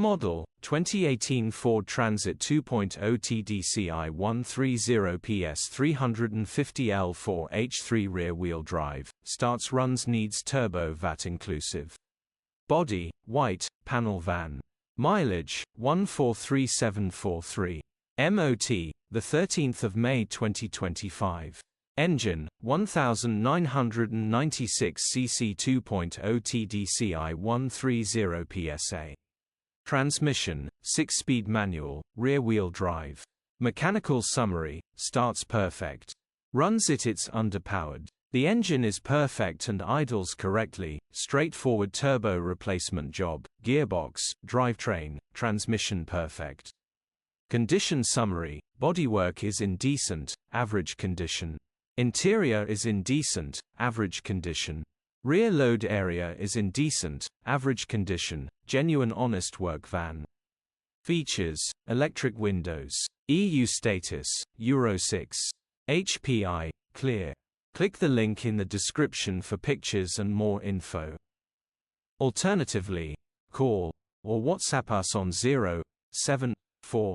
Model, 2018 Ford Transit 2.0 TDCI 130 PS 350 L4H3 rear-wheel drive, starts runs needs turbo VAT inclusive. Body, white, panel van. Mileage, 143743. MOT, the 13th of May 2025. Engine, 1996 cc 2.0 TDCI 130 PSA. Transmission, 6-speed manual, rear-wheel drive. Mechanical summary, starts perfect. Runs it's underpowered. The engine is perfect and idles correctly, straightforward turbo replacement job, gearbox, drivetrain, transmission perfect. Condition summary, bodywork is in decent, average condition. Interior is in decent, average condition. Rear load area is in decent, average condition, genuine honest work van. Features, electric windows. EU status, Euro 6. HPI, clear. Click the link in the description for pictures and more info. Alternatively, call or WhatsApp us on 074